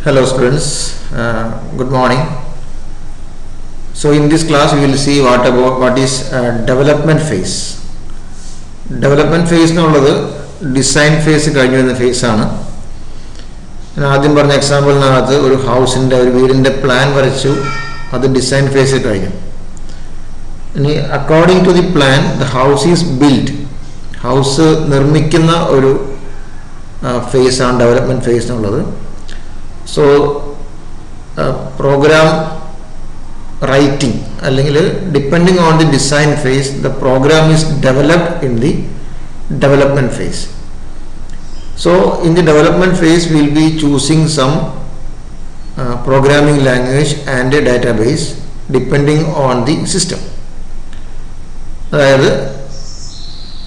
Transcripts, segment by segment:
Hello students, good morning. So in this class we will see what is development phase. Development phase എന്നുള്ളത് design phase കഴിഞ്ഞു വരുന്ന ഫേസാണ്. ഞാൻ ആദ്യം പറഞ്ഞ എക്സാമ്പിളിനകത്ത് ഒരു വീടിൻ്റെ പ്ലാൻ വരച്ചു, അത് ഡിസൈൻ ഫേസ് കഴിഞ്ഞു. ഇനി according to the plan the house is build, house നിർമ്മിക്കുന്ന ഒരു ഫേസാണ് ഡെവലപ്മെൻറ്റ് ഫേസ് എന്നുള്ളത്. So program writing അല്ലെങ്കിൽ depending on the design phase the program is developed in the development phase. So in the development phase we will be choosing some programming language and a database depending on the system. അതായത്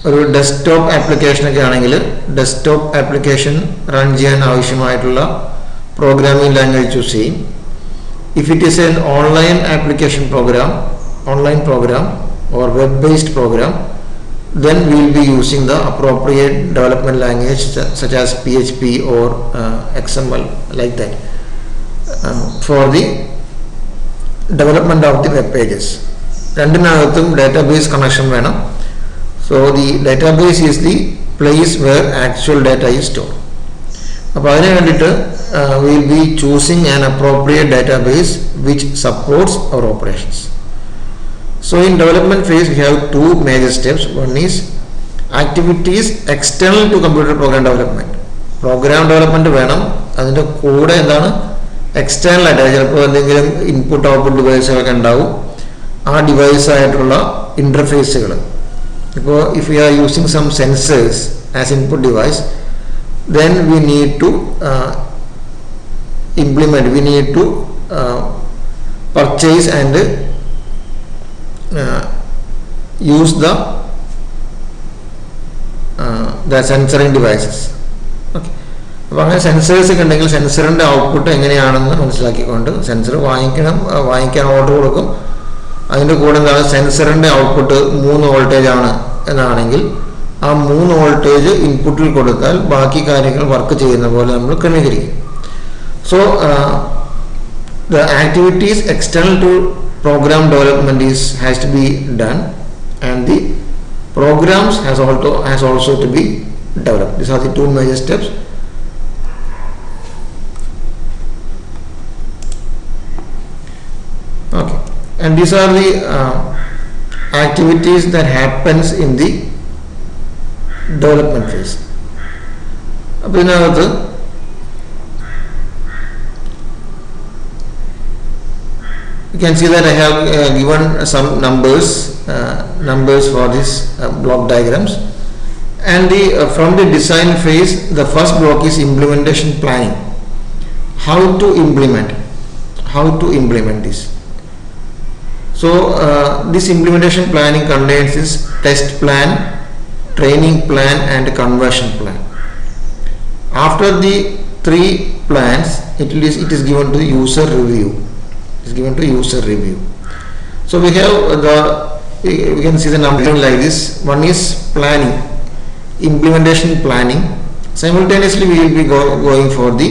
ഒരു desktop application ഒക്കെ ആണെങ്കിൽ desktop application run ചെയ്യാൻ ആവശ്യമായിട്ടുള്ള programming language to see. If it is an online application program, online program or web-based program, then we will be using the appropriate development language such as PHP or XML like that for the development of the web pages. രണ്ടിനകത്തും database connection വേണം. So the database is the place where actual data is stored. അപ്പോൾ അതിന് വേണ്ടിയിട്ട് we will be choosing an appropriate database which supports our operations. So in development phase we have two major steps. One is activities external to computer program development. Program development വേണം, അതിൻ്റെ കൂടെ എന്താണ് external ആയിട്ട് ചിലപ്പോൾ എന്തെങ്കിലും input output ഡിവൈസുകളൊക്കെ ഉണ്ടാവും. ആ ഡിവൈസായിട്ടുള്ള ഇൻ്റർഫേസുകൾ, ഇപ്പോൾ if you are using some sensors as input device, then we need to purchase and use the sensoring devices. Okay. അപ്പോൾ അങ്ങനെ സെൻസേഴ്സ് ഒക്കെ ഉണ്ടെങ്കിൽ സെൻസറിൻ്റെ ഔട്ട്പുട്ട് എങ്ങനെയാണെന്ന് മനസ്സിലാക്കിക്കൊണ്ട് സെൻസർ വാങ്ങിക്കാൻ ഓർഡർ കൊടുക്കും. അതിൻ്റെ കൂടെ എന്താണ് സെൻസറിൻ്റെ ഔട്ട്പുട്ട് 3 വോൾട്ടേജ് ആണ് എന്നാണെങ്കിൽ ആ 3 വോൾട്ടേജ് ഇൻപുട്ടിൽ കൊടുത്താൽ ബാക്കി കാര്യങ്ങൾ വർക്ക് ചെയ്യുന്ന പോലെ നമ്മൾ ക്രമീകരിക്കും. So the activities external to program development has to be done and the programs has also to be developed. These are the two major steps. Okay, and these are the activities that happens in the development phase. അപ്പോൾ ഇതിനകത്ത് you can see that I have given some numbers for this block diagrams, and from the design phase the first block is implementation planning. How to implement this. So this implementation planning contains this test plan, training plan and conversion plan. After the 3 plans it is given to user review. So we have we can see the number like this. One is planning, implementation planning. Simultaneously we will be going for the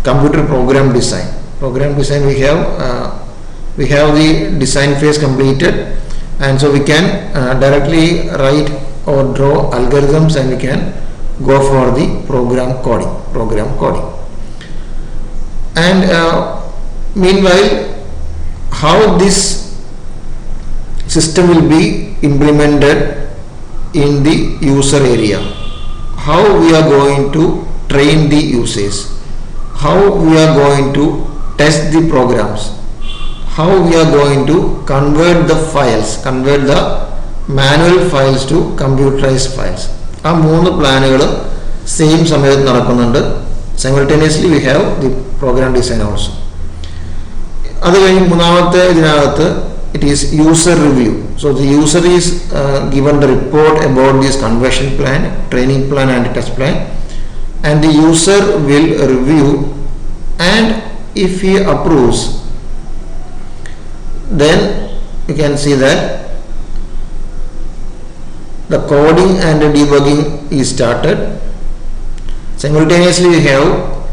computer program design. We have the design phase completed, and so we can directly write or draw algorithms and we can go for the program coding. And meanwhile, how this system will be implemented in the user area, how we are going to train the users, how we are going to test the programs, how we are going to convert the manual files to computerized files. ആ 3 പ്ലാനുകൾ same സമയത്ത് നടക്കുന്നുണ്ട്. Simultaneously we have the program design also. അത് കഴിഞ്ഞ് മൂന്നാമത്തെ ഇതിനകത്ത് it is user review. So the user is given the report about this conversion plan, training plan and test plan, and the user will review, and if he approves then you can see that the coding and debugging is started. Simultaneously we have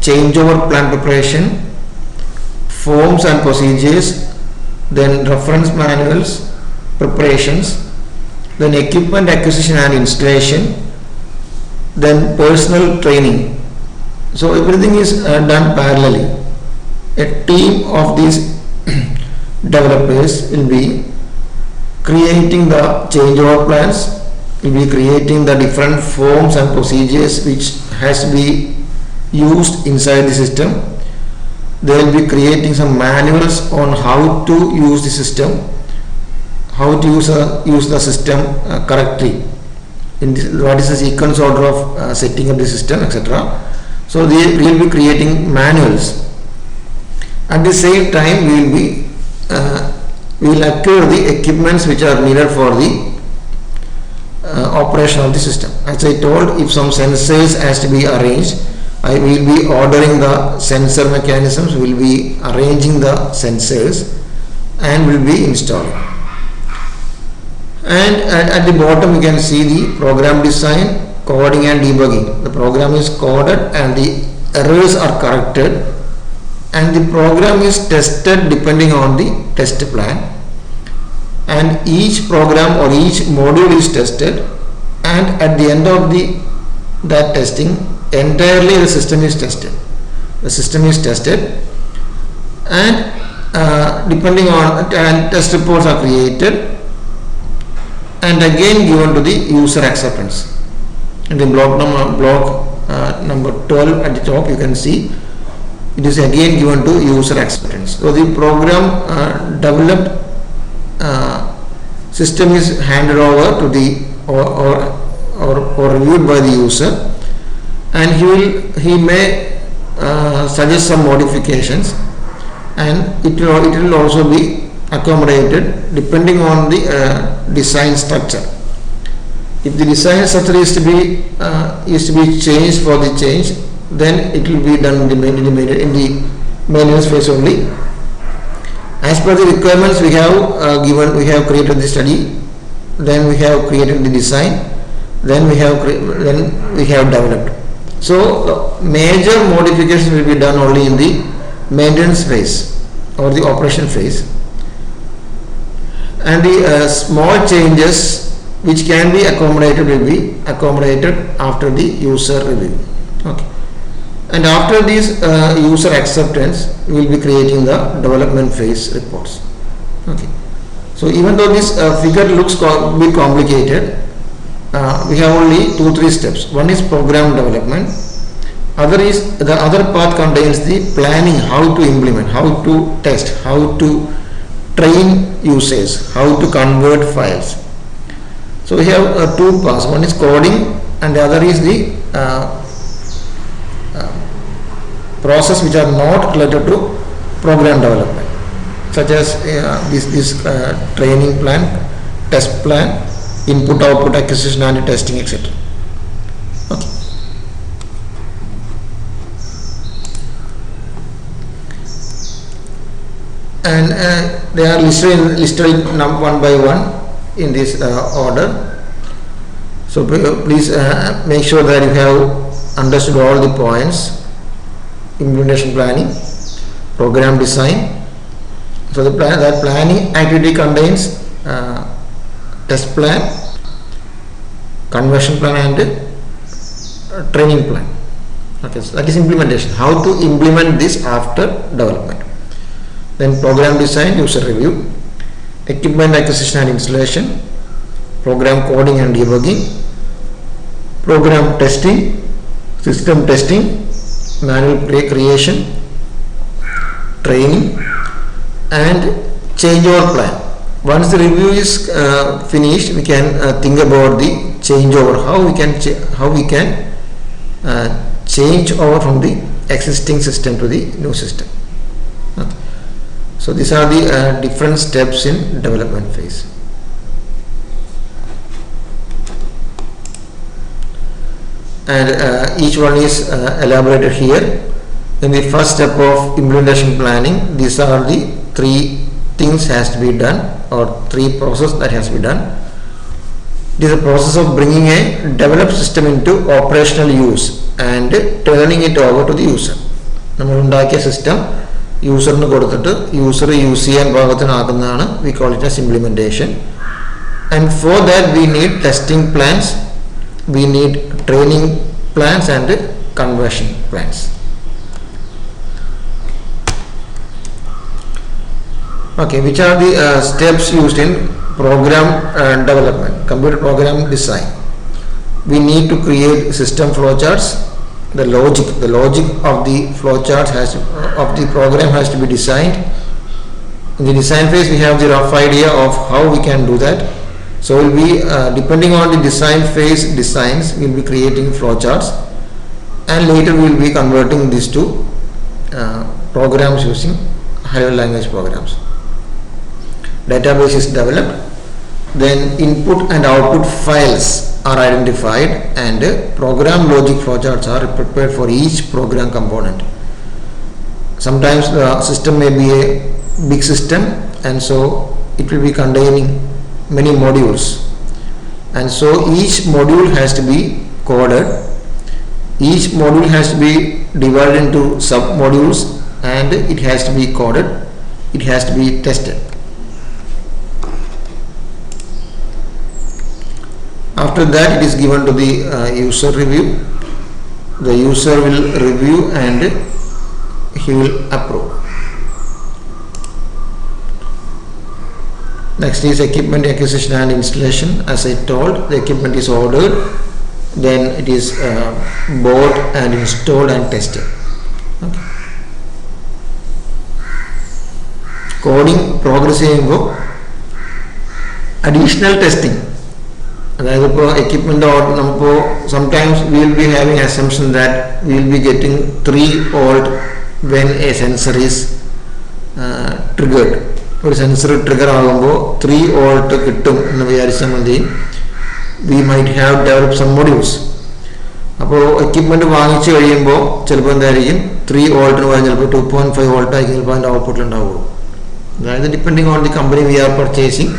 changeover plan preparation forms and procedures, then reference manuals, preparations, then equipment acquisition and installation, then personal training. So everything is done parallelly. A team of these developers will be creating the changeover plans, will be creating the different forms and procedures which has to be used inside the system. They will be creating some manuals on how to use the system, how to use the system correctly, what is the sequence order of setting up the system, etc. So they will be creating manuals. At the same time, we will acquire the equipments which are needed for the operation of the system. As I told, if some sensors has to be arranged, I will be ordering the sensor mechanisms, will be arranging the sensors and will be installing. And at the bottom you can see the program design, coding and debugging. The program is coded and the errors are corrected, and the program is tested depending on the test plan, and each program or each module is tested, and at the end of that testing, entirely the system is tested. The system is tested, and depending on, and test reports are created and again given to the user acceptance. In the block number 12 at the top, you can see it is again given to user acceptance. So the program developed system is handed over to the or reviewed by the user, and he may suggest some modifications, and it will also be accommodated depending on the design structure. If the design structure is to be changed for the change, then it will be done in the maintenance phase only. As per the requirements we have created the study, then we have created the design, then we have developed. So major modifications will be done only in the maintenance phase or the operation phase, and the small changes which can be accommodated will be accommodated after the user review. Okay. And after this user acceptance, we will be creating the development phase reports. Okay. So even though this figure looks a bit complicated, we have only 2-3 steps. One is program development. The other part contains the planning, how to implement, how to test, how to train users, how to convert files. So we have 2 parts. One is coding, and the other is the process which are not related to program development, such as this training plan, test plan, input output acquisition and testing, etc. Okay. And they are listed one by one in this order. So please make sure that you have understood all the points. Implementation planning, program design. So that planning activity contains test plan, conversion plan and training plan. Okay, so that is implementation. How to implement this after development. Then program design, user review, equipment acquisition and installation, program coding and debugging, program testing, system testing, manual creation, training, and changeover plan. Once the review is finished, we can think about the changeover, how we can change over from the existing system to the new system. Okay. So these are the different steps in development phase. And each one is elaborated here. In the first step of implementation planning, these are the 3 things has to be done, or 3 process that has to be done. It is a process of bringing a developed system into operational use and turning it over to the user. നമ്മൾ ഉണ്ടാക്കിയ system യൂസറിന് കൊടുത്തിട്ട് user use ചെയ്യാൻ പാകത്തിനാക്കുന്നതാണ് we call it as implementation. And for that we need testing plans, we need training plans and conversion plans. Okay, which are the steps used in program development, computer program design? We need to create system flowcharts. The logic of the flowcharts of the program has to be designed. In the design phase, we have the rough idea of how we can do that. So we'll be depending on the design phase designs, we'll be creating flowcharts, and later we'll be converting these to programs using higher language programs. Database is developed, then input and output files are identified, and program logic flowcharts are prepared for each program component. Sometimes the system may be a big system, and so it will be containing many modules, and so each module has to be coded. Each module has to be divided into sub modules, and it has to be coded, it has to be tested. After that, it is given to the user review. The user will review and he will approve. Next is equipment acquisition and installation. As I told, the equipment is ordered, then it is bought and installed and tested. Okay. Coding progress ചെയ്യുമ്പോൾ additional testing, അതായത് ഇപ്പോൾ equipment order നമുക്കിപ്പോൾ sometimes we will be having assumption that we will be getting 3 volt when a sensor is triggered. ഒരു sensor trigger ആകുമ്പോൾ 3 volt കിട്ടും എന്ന് വിചാരിച്ചാൽ മതി. We might have develop some modules. അപ്പോൾ എക്യുപ്മെൻറ്റ് വാങ്ങിച്ചു കഴിയുമ്പോൾ ചിലപ്പോൾ എന്തായിരിക്കും 3 volt പറഞ്ഞാൽ ചിലപ്പോൾ 2.5 volt ആയിരിക്കും ചിലപ്പോൾ അതിൻ്റെ ഔട്ട്പുട്ടിൽ ഉണ്ടാവുള്ളൂ. അതായത് depending on the company we are purchasing,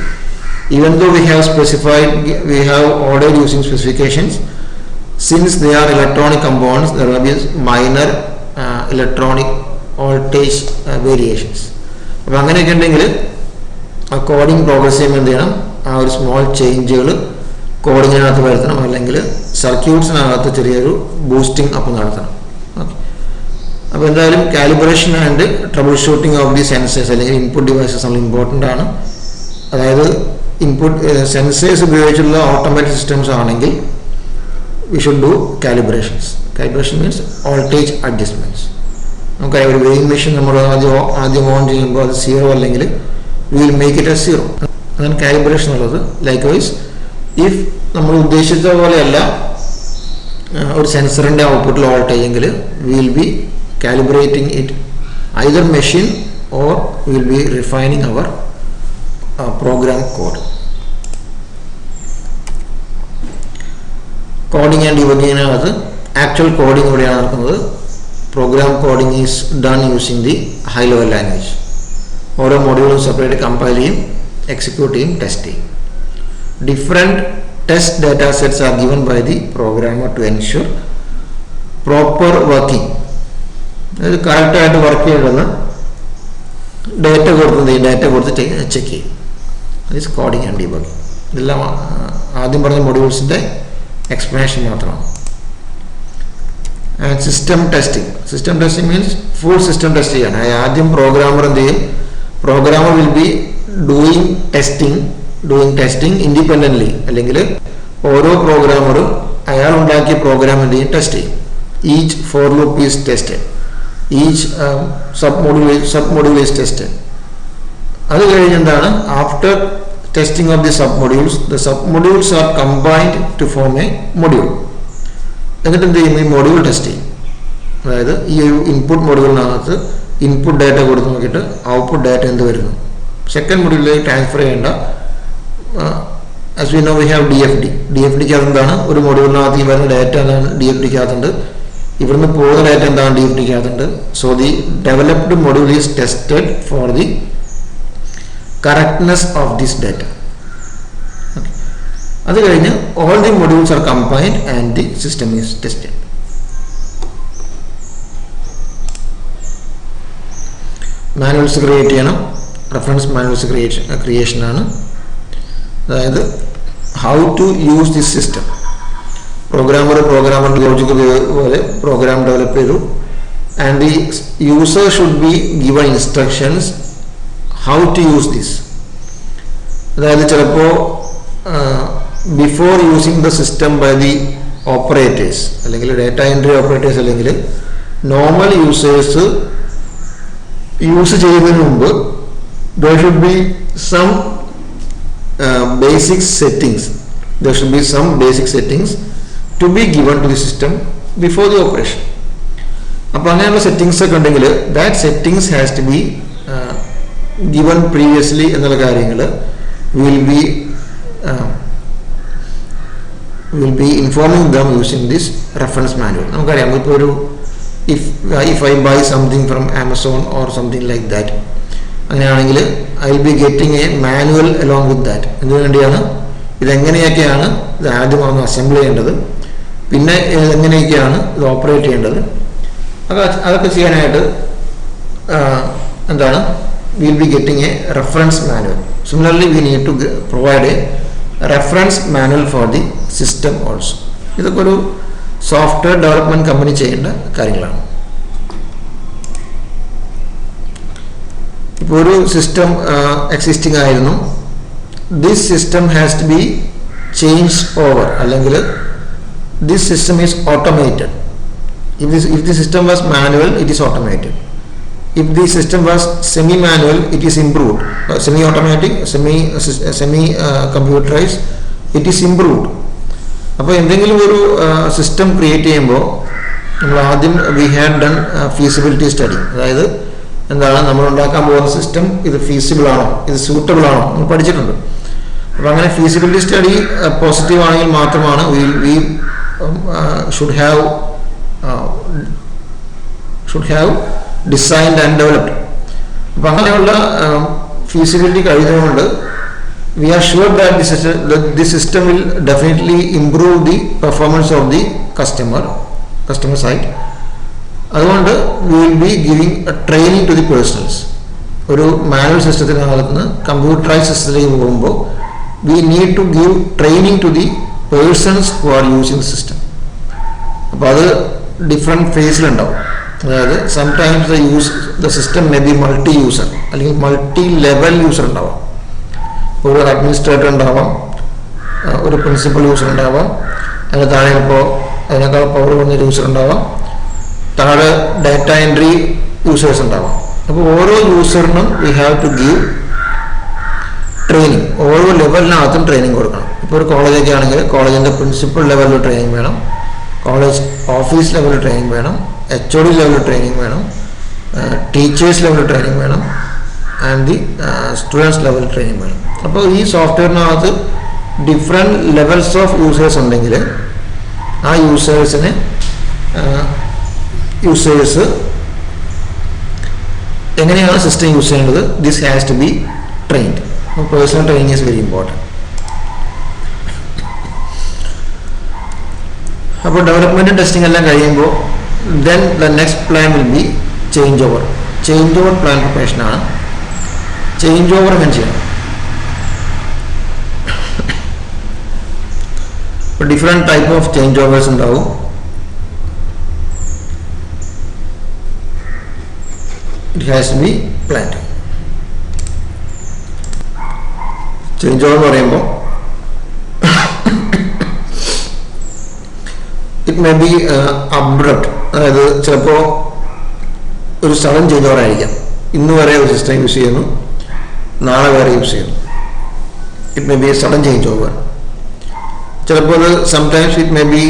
even though we have specified, we have ordered using specifications, since they are electronic components, there will be minor electronic voltage variations. അപ്പോൾ അങ്ങനെയൊക്കെ ഉണ്ടെങ്കിൽ ആ കോഡിങ് പ്രോഗ്രസ് ചെയ്യുമ്പോൾ എന്ത് ചെയ്യണം, ആ ഒരു small ചേഞ്ചുകൾ കോഡിങ്ങിനകത്ത് വരുത്തണം, അല്ലെങ്കിൽ സർക്യൂട്ട്സിനകത്ത് ചെറിയൊരു ബൂസ്റ്റിംഗ് അപ്പ് നടത്തണം. ഓക്കെ, അപ്പോൾ എന്തായാലും calibration and troubleshooting of the sensors അല്ലെങ്കിൽ ഇൻപുട്ട് ഡിവൈസസ് നമ്മൾ ഇമ്പോർട്ടൻ്റ് ആണ്. അതായത് ഇൻപുട്ട് സെൻസേഴ്സ് ഉപയോഗിച്ചുള്ള ഓട്ടോമാറ്റിക് സിസ്റ്റംസ് ആണെങ്കിൽ we should do calibrations. Calibration means voltage adjustments. നമുക്കറിയാം ഒരു വെയിങ് മെഷീൻ നമ്മൾ ആദ്യം ഓൺ ചെയ്യുമ്പോൾ അത് 0 അല്ലെങ്കിൽ we will make it A 0. അതാണ് കാലിബ്രേഷൻ ഉള്ളത്. ലൈക്ക് വൈസ് ഇഫ് നമ്മൾ ഉദ്ദേശിച്ച പോലെയല്ല ഒരു സെൻസറിൻ്റെ ഔട്ട്പുട്ടിൽ വോൾട്ടേജ് എങ്കിൽ we will be calibrating it either machine or we will be refining our program code. Coding and debugging ആണ് ആക്ച്വൽ കോഡിംഗ് ഇവിടെയാണ് നടക്കുന്നത്. Program coding is done using the high level language. ഓരോ മോഡ്യൂളും സെപ്പറേറ്റ് കമ്പൈൽ ചെയ്യും, execute ചെയ്യും, test ചെയ്യും. Different test data sets are given by the programmer to ensure proper working. അതായത് കറക്റ്റായിട്ട് വർക്ക് ചെയ്യണമെന്ന് ഡാറ്റ കൊടുത്ത് ചെക്ക് ചെയ്യും. This coding and debugging. ഇതെല്ലാം ആദ്യം പറഞ്ഞ മൊഡ്യൂൾസിൻ്റെ എക്സ്പ്ലനേഷൻ മാത്രമാണ്. And system testing means full system test ചെയ്യാണ്. ആദ്യം പ്രോഗ്രാമർ എന്ത് ചെയ്യും, programmer will be doing testing independently, അല്ലെങ്കിൽ ഓരോ പ്രോഗ്രാമറും അയാൾ ഉണ്ടാക്കിയ പ്രോഗ്രാം എന്ത് ചെയ്യും, ടെസ്റ്റ് ചെയ്യും. Each for loop is tested, each sub module is tested. അത് കഴിഞ്ഞ് എന്താണ്, after testing of the sub modules are combined to form a module. എന്നിട്ട് എന്ത് ചെയ്യും, ഈ മൊഡ്യൂൾ ടെസ്റ്റ് ചെയ്യും. അതായത് ഈ ഒരു ഇൻപുട്ട് മൊഡ്യൂളിനകത്ത് ഇൻപുട്ട് ഡാറ്റ കൊടുത്ത് നോക്കിയിട്ട് ഔട്ട്പുട്ട് ഡാറ്റ എന്ത് വരുന്നു. സെക്കൻഡ് മൊഡ്യൂളിലേക്ക് ട്രാൻസ്ഫർ ചെയ്യേണ്ട. As we know we have DFDക്കകത്ത് എന്താണ്, ഒരു മൊഡ്യൂളിനകത്ത് ഈ വരുന്ന ഡാറ്റ എന്താണ് DFDക്കകത്തുണ്ട്, ഇവിടുന്ന് പോകുന്ന ഡാറ്റ എന്താണ് DFDക്കകത്തുണ്ട്. So the developed module is tested for the correctness of this data. Okay. അത് കഴിഞ്ഞ് all the modules are combined and the system is tested. Manuals create ചെയ്യണം. റെഫറൻസ് മാനുവൽസ് ക്രിയേഷനാണ്. അതായത് how to use this system. Programmer logic പോലെ program develop ചെയ്തു. And the user should be given instructions how to use this. അതായത് ചിലപ്പോൾ before using the system by the operators, അല്ലെങ്കിൽ data entry operators, അല്ലെങ്കിൽ normal users use ചെയ്യുന്നതിന് മുമ്പ് there should be some basic settings. There should be some basic settings to be given to the system before the operation. അപ്പോൾ അങ്ങനെയുള്ള settings ഒക്കെ ഉണ്ടെങ്കിൽ that settings has to be given previously എന്നുള്ള കാര്യങ്ങൾ will be informing them using this reference manual. നമുക്കറിയാം, ഇപ്പോൾ ഒരു if I buy something from Amazon or something like that, അങ്ങനെയാണെങ്കിൽ I will be getting a manual along with that. എന്തിനു വേണ്ടിയാണ്? ഇതെങ്ങനെയൊക്കെയാണ് ഇത് ആദ്യമാണ് അസംബിൾ ചെയ്യേണ്ടത്, പിന്നെ എങ്ങനെയൊക്കെയാണ് ഇത് ഓപ്പറേറ്റ് ചെയ്യേണ്ടത്, അതൊക്കെ ചെയ്യാനായിട്ട് എന്താണ് will be getting a reference manual. Similarly we need to provide a reference manual for the system also. ഇതൊക്കെ ഒരു സോഫ്റ്റ്വെയർ ഡെവലപ്മെൻറ്റ് കമ്പനി ചെയ്യേണ്ട കാര്യങ്ങളാണ്. ഇപ്പോൾ ഒരു സിസ്റ്റം എക്സിസ്റ്റിംഗ് ആയിരുന്നു, this system has to be change over, അല്ലെങ്കിൽ this system is automated. if the system was manual, it is automated. If the system was semi manual, it is improved. Semi automatic, semi computerized, it is improved. അപ്പോൾ എന്തെങ്കിലും ഒരു system create ചെയ്യുമ്പോൾ നമ്മൾ ആദ്യം we had done feasibility study. അതായത് എന്താണ് നമ്മൾ ഉണ്ടാക്കാൻ പോകുന്ന സിസ്റ്റം, ഇത് ഫീസിബിൾ ആണോ, ഇത് സൂട്ടബിൾ ആണോ നമ്മൾ പഠിച്ചിട്ടുണ്ട്. അപ്പോൾ അങ്ങനെ ഫീസിബിലിറ്റി സ്റ്റഡി പോസിറ്റീവ് ആണെങ്കിൽ മാത്രമാണ് V should have designed and developed. അപ്പോൾ അങ്ങനെയുള്ള feasibility കഴിഞ്ഞുകൊണ്ട് we are sure that the system will definitely improve the performance of the customer side. അതുകൊണ്ട് we will be giving a training to the personals. ഒരു manual സിസ്റ്റത്തിനകത്ത് നിന്ന് computerise സിസ്റ്റത്തിലേക്ക് പോകുമ്പോൾ we need to give training to the persons who are using the system. അപ്പോൾ അത് different ഫേസിലുണ്ടാവും. അതായത് sometimes the system may be multi user, അല്ലെങ്കിൽ multi level user ഉണ്ടാവാം. ഒരു അഡ്മിനിസ്ട്രേറ്റർ ഉണ്ടാവാം, ഒരു പ്രിൻസിപ്പൽ യൂസർ ഉണ്ടാവാം, അതിന് താഴെ ഇപ്പോൾ അതിനേക്കാൾ പവർ കുറഞ്ഞൊരു യൂസർ ഉണ്ടാവാം, താഴെ ഡാറ്റ എൻട്രി യൂസേഴ്സ് ഉണ്ടാവാം. അപ്പോൾ ഓരോ യൂസറിനും we have to give training. ഓരോ ലെവലിനകത്തും ട്രെയിനിങ് കൊടുക്കണം. ഇപ്പോൾ ഒരു കോളേജൊക്കെ ആണെങ്കിൽ കോളേജിൻ്റെ പ്രിൻസിപ്പൽ ലെവലിൽ ട്രെയിനിങ് വേണം, കോളേജ് ഓഫീസ് ലെവലിൽ ട്രെയിനിങ് വേണം, HOD ലെവലിൽ ട്രെയിനിങ് വേണം, ടീച്ചേഴ്സ് ലെവലിൽ ട്രെയിനിങ് വേണം, and the students level training വേണം. അപ്പോൾ ഈ സോഫ്റ്റ്വെയറിനകത്ത് ഡിഫറെൻറ്റ് ലെവൽസ് ഓഫ് യൂസേഴ്സ് ഉണ്ടെങ്കിൽ ആ യൂസേഴ്സ് എങ്ങനെയാണ് സിസ്റ്റം യൂസ് ചെയ്യേണ്ടത്, this has to be trained. അപ്പോൾ personal training is very important. അപ്പോൾ ഡെവലപ്മെൻറ്റും ടെസ്റ്റിംഗ് എല്ലാം കഴിയുമ്പോൾ then the next plan will be change over plan പ്രിപ്പറേഷനാണ്. ചേഞ്ച് ഓവർ എങ്ങനെ ചെയ്യണം? ഇപ്പോൾ different type of change overs ഉണ്ടാവും. It has to be planned. Change over എന്ന് പറയുമ്പോൾ ഇറ്റ് മേ ബി അബ്രപ്റ്റ്, അതായത് ചിലപ്പോൾ ഒരു സഡൻ ചേഞ്ച് ഓവർ ആയിരിക്കാം. ഇന്ന് വരെ ഒരു സിസ്റ്റം യൂസ് ചെയ്യുന്നു, നാളെ വേറെ യൂസ് ചെയ്യുന്നു. It may B A sudden change over. ചിലപ്പോൾ അത് sometimes it may B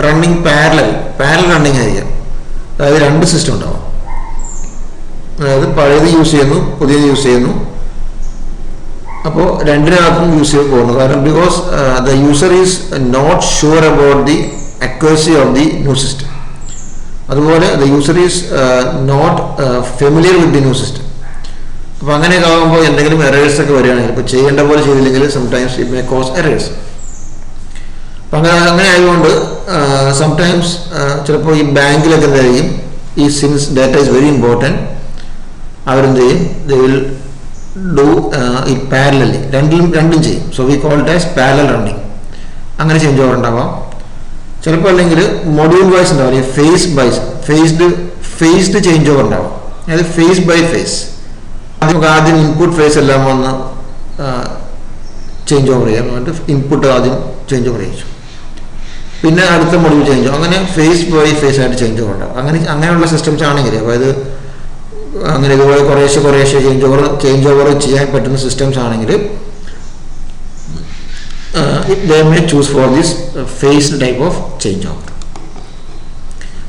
running parallel running ആയിരിക്കാം. അതായത് രണ്ട് സിസ്റ്റം ഉണ്ടാവും. അതായത് പഴയത് യൂസ് ചെയ്യുന്നു, പുതിയത് യൂസ് ചെയ്യുന്നു. അപ്പോൾ രണ്ടിനകത്തും യൂസ് ചെയ്ത് പോകുന്നു. കാരണം because the user is not sure about the accuracy of the new system. അതുപോലെ the user is not familiar with the new system. അപ്പോൾ അങ്ങനെയൊക്കെ ആകുമ്പോൾ എന്തെങ്കിലും എറേഴ്സ് ഒക്കെ വരികയാണെങ്കിൽ, ഇപ്പോൾ ചെയ്യേണ്ട പോലെ ചെയ്തില്ലെങ്കിൽ sometimes it may cos errors. അപ്പം അങ്ങനെ ആയതുകൊണ്ട് സംടൈംസ് ചിലപ്പോൾ ഈ ബാങ്കിലൊക്കെ എന്തായിരിക്കും, ഈ since data is very important, അവരെന്ത് ചെയ്യും? They will do it parallelly, രണ്ടും ചെയ്യും. So we call it as parallel running. അങ്ങനെ ചേഞ്ച് ഓവർ ഉണ്ടാവാം. ചിലപ്പോൾ അല്ലെങ്കിൽ മൊഡ്യൂൾ വൈസ് ഉണ്ടാവില്ല, ഫേസ്ഡ് ചേഞ്ച് ഓവർ ഉണ്ടാവും. അതായത് ഫേസ് ബൈ ഫേസ്. നമുക്ക് ആദ്യം ഇൻപുട്ട് ഫേസ് എല്ലാം വന്ന് ചേഞ്ച് ഓവർ ചെയ്യാം. എന്നിട്ട് ഇൻപുട്ട് ആദ്യം ചേഞ്ച് ഓവർ ചെയ്യിച്ചു, പിന്നെ അടുത്ത മൊഡ്യൂൾ ചേഞ്ച്, അങ്ങനെ ഫേസ് ബൈ ഫേസ് ആയിട്ട് ചേഞ്ച് ഓവർ ഉണ്ടാവും. അങ്ങനെയുള്ള സിസ്റ്റംസ് ആണെങ്കിൽ, അതായത് അങ്ങനെ ഇതുപോലെ കുറേശ്ശെ ചേഞ്ച് ഓവർ ചെയ്യാൻ പറ്റുന്ന സിസ്റ്റംസ് ആണെങ്കിൽ they may choose for this phased type of change over.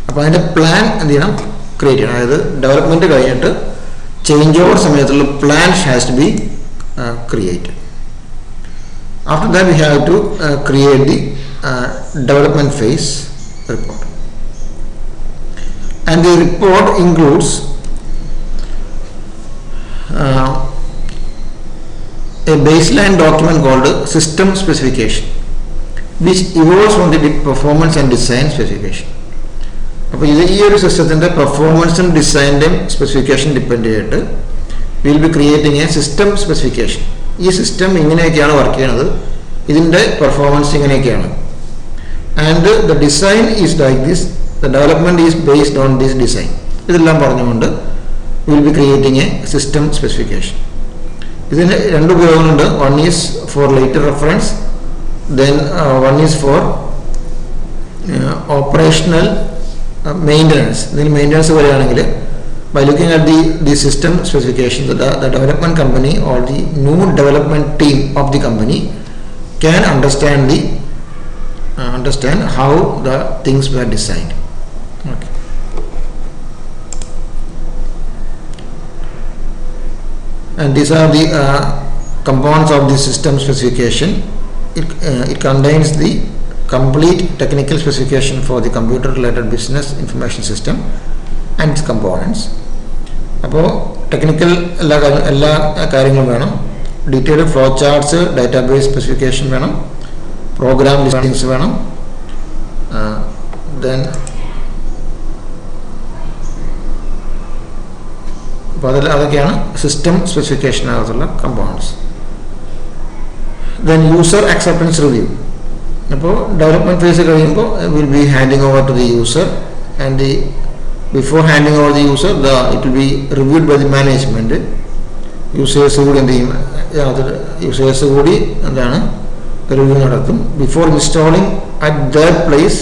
അപ്പോൾ അതിൻ്റെ പ്ലാൻ എന്ത് ചെയ്യണം? ക്രിയേറ്റ് ചെയ്യണം. അതായത് ഡെവലപ്മെൻറ്റ് കഴിഞ്ഞിട്ട് ചേഞ്ച് ഓവർ സമയത്തുള്ള plan has to be created. After that we have to create the development phase report, and the report includes a baseline document called system specification, which evolves from the performance and design specification. അപ്പോൾ ഇത് ഈ ഒരു സിസ്റ്റത്തിൻ്റെ പെർഫോമൻസും ഡിസൈൻ്റെയും specification depend ചെയ്തിട്ട് will be creating a system specification. ഈ system ഇങ്ങനെയൊക്കെയാണ് വർക്ക് ചെയ്യുന്നത്, ഇതിൻ്റെ പെർഫോമൻസ് ഇങ്ങനെയൊക്കെയാണ്. And the design is like this, the development is based on this design. ഇതെല്ലാം പറഞ്ഞുകൊണ്ട് will be creating a system specification. ഇതിന് രണ്ട് ഉപയോഗങ്ങളുണ്ട്. One is for later reference, then one is for operational maintenance. ഇതിന് maintenance പറയുകയാണെങ്കിൽ by looking at the system specification, the development company or the new development team of the company can understand how the things were designed. Okay. And these are the components of the system specification. It contains the complete technical specification for the computer related business information system and its components. അപ്പോൾ technical എല്ലാ കാര്യങ്ങളും വേണം. Detailed flow charts, database specification വേണം, program listings വേണം. Then അപ്പോൾ അതൊക്കെയാണ് system സ്പെസിഫിക്കേഷനകത്തുള്ള components. Then user acceptance review. അപ്പോൾ ഡെവലപ്മെൻറ്റ് ഫേസ് കഴിയുമ്പോൾ will be handing over to the user, and before handing over the user, it will be reviewed by the management. Users കൂടി എന്ത് ചെയ്യും? Users കൂടി എന്താണ് റിവ്യൂ നടത്തും. Before installing at there place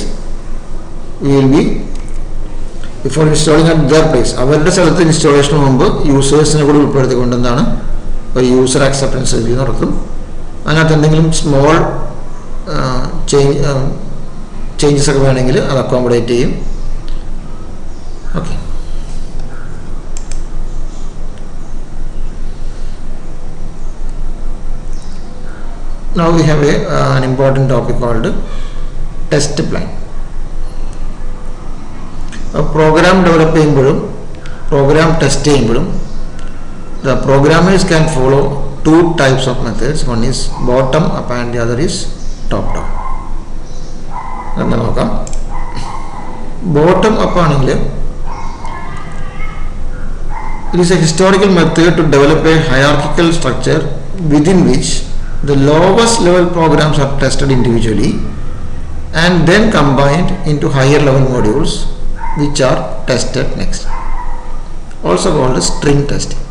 അവരുടെ സ്ഥലത്ത് ഇൻസ്റ്റാളേഷന് മുമ്പ് യൂസേഴ്സിനെ കൂടി ഉൾപ്പെടുത്തിക്കൊണ്ട് എന്താണ് ഒരു യൂസർ അക്സെപ്റ്റൻസ് റിവ്യൂ നടത്തും. അതിനകത്ത് എന്തെങ്കിലും സ്മോൾ ചേഞ്ചസ് ഒക്കെ വേണമെങ്കിൽ അത് അക്കോമഡേറ്റ് ചെയ്യും. Okay. Now we have an important topic called test plan. A program develop ചെയ്യുമ്പോഴും program test ചെയ്യുമ്പോഴും the programmers can follow two types of methods. One is bottom up and the other is top down. എന്ന് നോക്കാം. Bottom up ആണെങ്കിൽ it is a historical method to develop a hierarchical structure within which the lowest level programs are tested individually and then combined into higher level modules which are tested next, also called string testing.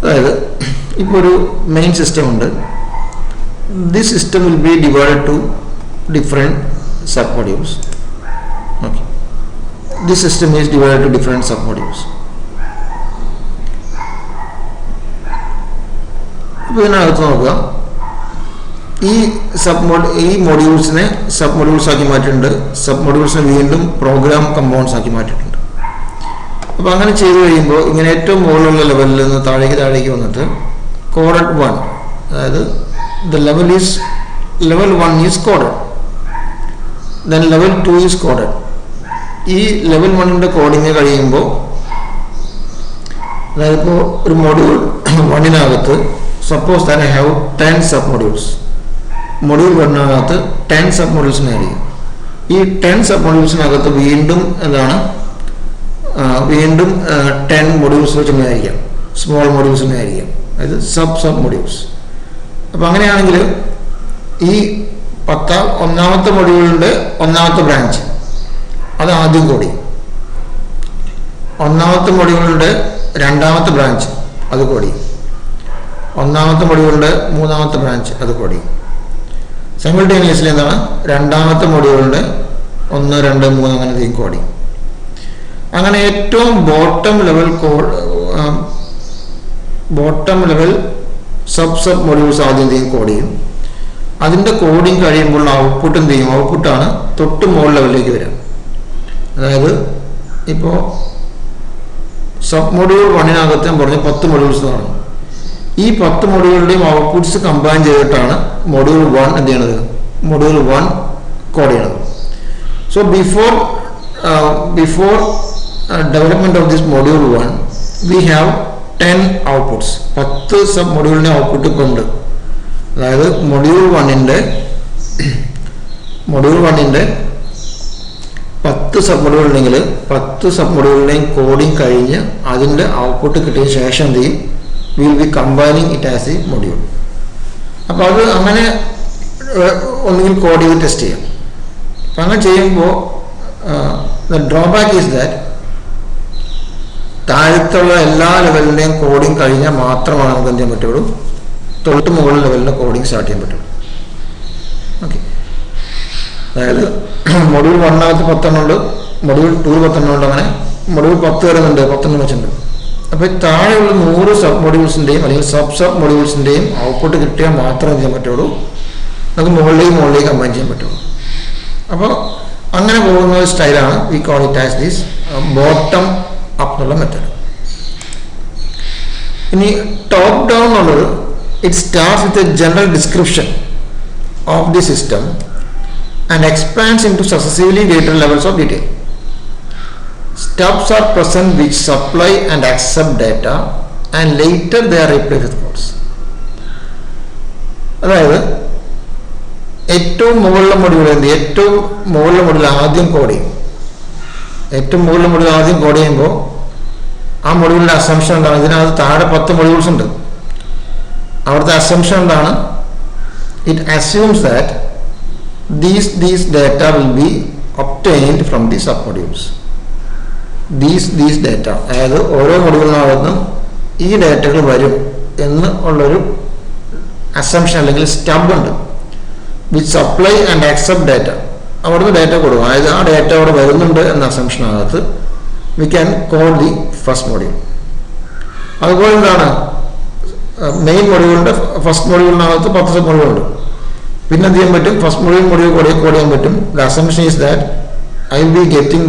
അതായത് ഇപ്പോൾ ഒരു main system ഉണ്ട്. This system will be divided to different submodules. Okay. This system is divided to different submodules. ഇപ്പോൾ ഇതിനകത്ത് നോക്കുക, ഈ മൊഡ്യൂൾസിനെ sub modules ആക്കി മാറ്റിയിട്ടുണ്ട്. സബ് മൊഡ്യൂൾസിനെ വീണ്ടും പ്രോഗ്രാം കമ്പോണൻസ് ആക്കി മാറ്റിയിട്ടുണ്ട്. അപ്പോൾ അങ്ങനെ ചെയ്ത് കഴിയുമ്പോൾ ഇങ്ങനെ ഏറ്റവും മുകളിലുള്ള ലെവലിൽ നിന്ന് താഴേക്ക് വന്നിട്ട് കോഡഡ് 1, അതായത് level 1 is coded, then level 2 is coded. ഈ ലെവൽ 1ൻ്റെ കോഡിങ് കഴിയുമ്പോൾ, അതായത് ഇപ്പോൾ ഒരു മൊഡ്യൂൾ 1-നകത്ത് suppose that I have 10 sub modules. Module 1-നകത്ത് 10 സബ് മൊഡ്യൂൾസിനായിരിക്കും. ഈ 10 സബ് മൊഡ്യൂൾസിനകത്ത് വീണ്ടും എന്താണ് വീണ്ടും 10 modules വെച്ചിട്ടായിരിക്കാം, സ്മോൾ മോഡ്യൂൾസ് ആയിരിക്കാം, അതായത് സബ് മോഡ്യൂൾസ്. അപ്പോൾ അങ്ങനെയാണെങ്കിൽ ഈ ഒന്നാമത്തെ മൊഡ്യൂളിൻ്റെ ഒന്നാമത്തെ ബ്രാഞ്ച് അത് ആദ്യം കോഡ് ചെയ്യും, ഒന്നാമത്തെ മൊഡ്യൂളിൻ്റെ രണ്ടാമത്തെ ബ്രാഞ്ച് അത് കോഡ് ചെയ്യും, ഒന്നാമത്തെ മൊഡ്യൂളിൻ്റെ മൂന്നാമത്തെ ബ്രാഞ്ച് അത് കോഡ് ചെയ്യും. സൈമിൾട്ടേനിയസ്ലി എന്താണ് രണ്ടാമത്തെ മൊഡ്യൂളിൻ്റെ 1, 2, 3 അങ്ങനെ കോഡ് ചെയ്യും. അങ്ങനെ ഏറ്റവും ബോട്ടം ലെവൽ സബ് മൊഡ്യൂൾസ് ആദ്യം കോഡ് ചെയ്യും. അതിൻ്റെ കോഡിങ് കഴിയുമ്പോൾ ഔട്ട്പുട്ട് എന്ത് ചെയ്യും? ഔട്ട്പുട്ടാണ് തൊട്ട് മുകൾ ലെവലിലേക്ക് വരിക. അതായത് ഇപ്പോൾ സബ് മൊഡ്യൂൾ 1-നകത്ത് ഞാൻ പറഞ്ഞ 10 മൊഡ്യൂൾസ് ആണ്. ഈ 10 മൊഡ്യൂളുടെയും ഔട്ട്പുട്ട്സ് കമ്പൈൻ ചെയ്തിട്ടാണ് മൊഡ്യൂൾ 1 എന്ത് ചെയ്യണത്? മൊഡ്യൂൾ 1 കോഡ് ചെയ്യണത്. So before development of this module 1 we have 10 outputs. 10 sub മൊഡ്യൂളിൻ്റെ ഔട്ട്പുട്ട് ഇപ്പോൾ ഉണ്ട്. അതായത് മൊഡ്യൂൾ 1ൻ്റെ 10 സബ് മൊഡ്യൂൾ ഉണ്ടെങ്കിൽ 10 സബ് മൊഡ്യൂളിൻ്റെയും കോഡിങ് കഴിഞ്ഞ് അതിൻ്റെ ഔട്ട്പുട്ട് കിട്ടിയ ശേഷം എന്ത് ചെയ്യും? Will be combining it as A module. അപ്പോൾ അത് അങ്ങനെ ഒന്നുകിൽ കോഡ് ചെയ്ത് ടെസ്റ്റ് ചെയ്യാം. അപ്പം അങ്ങനെ ചെയ്യുമ്പോൾ ദ ഡ്രോബാക്ക് ഈസ് ദാറ്റ് താഴത്തുള്ള എല്ലാ ലെവലിൻ്റെയും കോഡിങ് കഴിഞ്ഞാൽ മാത്രമാണ് നമുക്ക് എന്ത് ചെയ്യാൻ പറ്റുള്ളൂ? തൊട്ട് മുകളിൽ ലെവലിൻ്റെ കോഡിങ് സ്റ്റാർട്ട് ചെയ്യാൻ പറ്റുള്ളൂ. ഓക്കെ, അതായത് മൊഡ്യൂൾ 1-നകത്ത് 10 ഉണ്ട്, മൊഡ്യൂൾ 2 10 ഉണ്ട്, അങ്ങനെ മൊഡ്യൂൾ 10 വരുന്നുണ്ട്, 10 വെച്ചുണ്ട്. അപ്പോൾ താഴെയുള്ള 100 സബ് മൊഡ്യൂൾസിൻ്റെയും അല്ലെങ്കിൽ സബ് മൊഡ്യൂൾസിൻ്റെയും ഔട്ട്പുട്ട് കിട്ടിയാൽ മാത്രമേ ചെയ്യാൻ പറ്റുള്ളൂ നമുക്ക് മുകളിലേക്ക് കമ്പൈൻ ചെയ്യാൻ പറ്റുള്ളൂ. അപ്പോൾ അങ്ങനെ പോകുന്ന ഒരു സ്റ്റൈലാണ് V call it as this bottom up എന്നുള്ള മെത്തേഡ്. ഇനി ടോപ്പ് ഡൗൺ എന്നുള്ളത് it starts with a general description of the system and expands into successively greater levels of detail. Stubs are present which supply and accept data and later they are replaced with codes. അതായത് ഏറ്റവും മുകളിലെ module ആദ്യം code ചെയ്യും. ഏറ്റവും മുകളിലെ module ആദ്യം code ചെയ്യുമ്പോൾ ആ മൊഡ്യൂളിൻ്റെ അസംഷൻ എന്താണ്? ഇതിനകത്ത് താഴെ 10 മൊഡ്യൂൾസ് ഉണ്ട്. അവിടുത്തെ അസംഷൻ എന്താണ്? It assumes that these data will be obtained from the submodules. These data, അതായത് ഓരോ മൊഡ്യൂളിനകത്തും ഈ ഡേറ്റകൾ വരും എന്ന് ഉള്ളൊരു അസംഷൻ അല്ലെങ്കിൽ സ്റ്റബ് ഉണ്ട്. Which supply and accept data, അവിടുന്ന് ഡേറ്റ കൊടുക്കും. അതായത് ആ ഡേറ്റ അവിടെ വരുന്നുണ്ട് എന്ന അസംഷനകത്ത് we can code the first module. അതുപോലെ എന്താണ് മെയിൻ മൊഡ്യൂളിൻ്റെ ഫസ്റ്റ് മൊഡ്യൂളിനകത്ത് 10 സബ് മൊഡ്യൂൾ ഉണ്ട്. പിന്നെ എന്ത് ചെയ്യാൻ പറ്റും? ഫസ്റ്റ് മൊഡ്യൂൾ കോഡ് ചെയ്യാൻ പറ്റും. The assumption is that I will be getting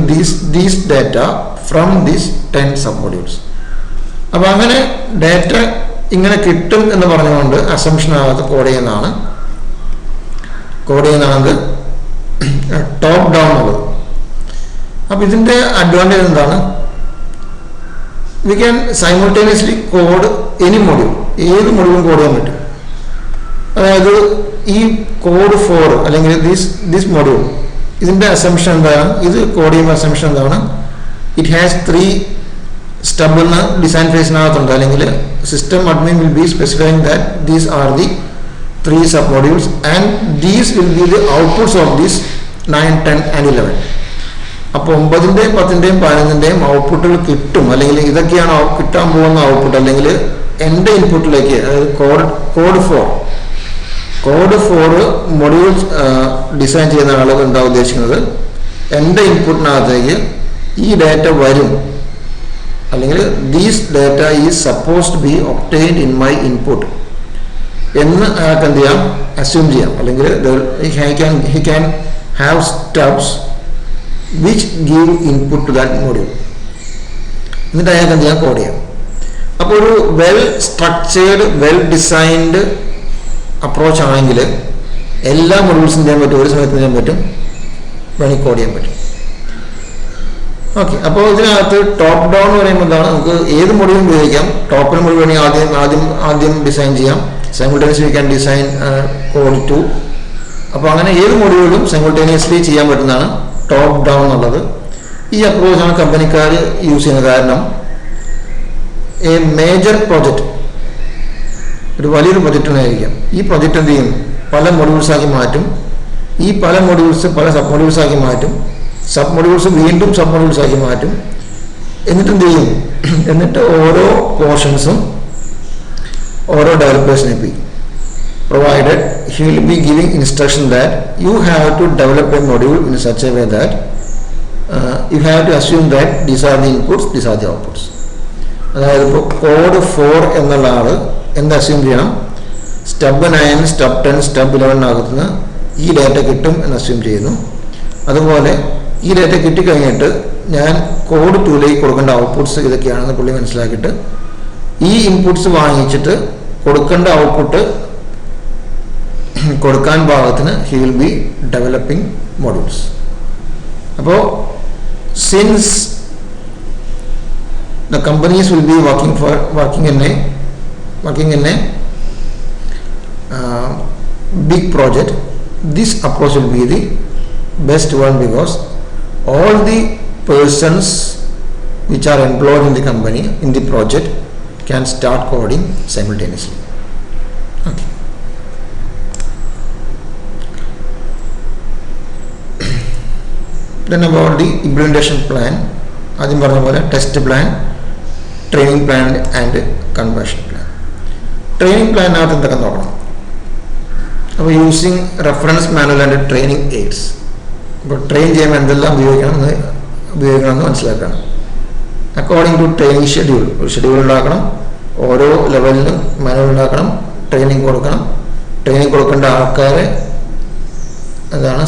these data from these 10 sub modules. അപ്പോൾ അങ്ങനെ ഡേറ്റ ഇങ്ങനെ കിട്ടും എന്ന് പറഞ്ഞുകൊണ്ട് അസംഷനകത്ത് കോഡ് ചെയ്യുന്നതാണ് ടോപ്പ് ഡൗൺ ഉള്ളത്. അപ്പോൾ ഇതിൻ്റെ അഡ്വാൻറ്റേജ് എന്താണ്? We can simultaneously code any module, ഏത് മൊഡ്യൂളും കോഡ് ചെയ്യാൻ പറ്റും. അതായത് ഈ കോഡ് 4 അല്ലെങ്കിൽ ദിസ് മൊഡ്യൂൾ ഇതിൻ്റെ അസംഷൻ എന്താണ്? ഇത് കോഡ് ചെയ്യുമ്പോൾ അസംഷൻ എന്താണ്? ഇറ്റ് ഹാസ് 3 സ്റ്റബ് എന്ന് ഡിസൈൻ ഫേസിനകത്തുണ്ട്. അല്ലെങ്കിൽ system admin will be specifying that these are the 3 sub modules and these will be the outputs of these 9, 10 and 11. അപ്പോൾ 9-ന്റെയും 10-ന്റെയും 11-ന്റെയും ഔട്ട്പുട്ടുകൾ കിട്ടും. അല്ലെങ്കിൽ ഇതൊക്കെയാണ് കിട്ടാൻ പോകുന്ന ഔട്ട്പുട്ട്. അല്ലെങ്കിൽ എൻ്റെ ഇൻപുട്ടിലേക്ക്, അതായത് കോഡ് 4 മൊഡ്യൂൾ ഡിസൈൻ ചെയ്യുന്ന ആളുകൾ എന്താ ഉദ്ദേശിക്കുന്നത്? എൻ്റെ ഇൻപുട്ടിനകത്തേക്ക് ഈ ഡാറ്റ വരും, അല്ലെങ്കിൽ these data is suppose to be obtained in my input എന്ന് അയാൾക്ക് എന്ത് ചെയ്യാം? അസ്യൂം ചെയ്യാം. അല്ലെങ്കിൽ he can have stubs which give input to that module. എന്നിട്ട് അയാൾക്ക് എന്ത് ചെയ്യാം? കോഡ് ചെയ്യാം. അപ്പോൾ ഒരു well structured well designed approach ആണെങ്കിൽ എല്ലാ മൊഡ്യൂൾസും ചെയ്യാൻ പറ്റും, ഒരു സമയത്ത് ചെയ്യാൻ പറ്റും, വേണമെങ്കിൽ കോഡ് ചെയ്യാൻ പറ്റും. ഓക്കെ, അപ്പോൾ ഇതിനകത്ത് ടോപ്പ് ഡൗൺ എന്ന് പറയുമ്പോൾ എന്താണ്? നമുക്ക് ഏത് മൊഡ്യൂളും ഉപയോഗിക്കാം. ടോപ്പിൽ മൊഡ്യൂൾ വേണമെങ്കിൽ ആദ്യം ഡിസൈൻ ചെയ്യാം. Simultaneously we can design code 2. അപ്പോൾ അങ്ങനെ ഏത് മൊഡ്യൂളും സൈമിൾട്ടേനിയസ്ലി ചെയ്യാൻ പറ്റുന്നതാണ് ടോപ്പ് ഡൗൺ എന്നുള്ളത്. ഈ അപ്രോച്ചാണ് കമ്പനിക്കാർ യൂസ് ചെയ്യുന്നത്. കാരണം എ മേജർ പ്രോജക്റ്റ്, ഒരു വലിയൊരു പ്രൊജക്റ്റ് ആയിരിക്കാം. ഈ പ്രൊജക്റ്റ് എന്ത് ചെയ്യും, പല മൊഡ്യൂൾസാക്കി മാറ്റും. ഈ പല മൊഡ്യൂൾസ് പല സബ് മൊഡ്യൂൾസാക്കി മാറ്റും. സബ് മൊഡ്യൂൾസ് വീണ്ടും സബ് മൊഡ്യൂൾസാക്കി മാറ്റും. എന്നിട്ട് എന്ത് ചെയ്യും, എന്നിട്ട് ഓരോ പോർഷൻസും ഓരോ ഡെവലപ്പേഴ്സിനെ ഏൽപ്പിക്കും. Provided he will be giving instruction that you have to develop a module in such a way that you have to assume that these are the inputs, these are the outputs. അതായത് ഇപ്പോൾ code 4 എന്നുള്ള ആൾ എന്ത് assume ചെയ്യണം, stub 9, stub 10, stub 11 ഈ data കിട്ടും എന്ന് assume ചെയ്യുന്നു. അതുപോലെ ഈ ഡേറ്റ കിട്ടിക്കഴിഞ്ഞിട്ട് ഞാൻ കോഡ് 2ലേക്ക് കൊടുക്കേണ്ട ഔട്ട്പുട്ട്സ് ഇതൊക്കെയാണെന്ന് പുള്ളി മനസ്സിലാക്കിയിട്ട് ഈ ഇൻപുട്സ് വാങ്ങിച്ചിട്ട് കൊടുക്കേണ്ട ഔട്ട്പുട്ട് കൊടുക്കാൻ പാകത്തിന് he will be developing modules. അപ്പോൾ since the companies will be working in a big project, this approach will be the best one, because all the persons which are employed in the company in the project can start coding simultaneously. Okay. Then about the implementation plan, ആദ്യം പറഞ്ഞ പോലെ test plan, training plan and conversion plan. Training പ്ലാനകത്ത് എന്തൊക്കെ നോക്കണം. അപ്പോൾ using reference manual and training aids. അപ്പോൾ train ചെയ്യുമ്പോൾ എന്തെല്ലാം ഉപയോഗിക്കണമെന്ന് മനസ്സിലാക്കണം. അക്കോർഡിംഗ് ടു ട്രെയിനിങ് ഷെഡ്യൂൾ, ഒരു ഷെഡ്യൂൾ ഉണ്ടാക്കണം. ഓരോ ലെവലിലും മാനുവൽ ഉണ്ടാക്കണം. ട്രെയിനിങ് കൊടുക്കണം. ട്രെയിനിങ് കൊടുക്കേണ്ട ആൾക്കാരെ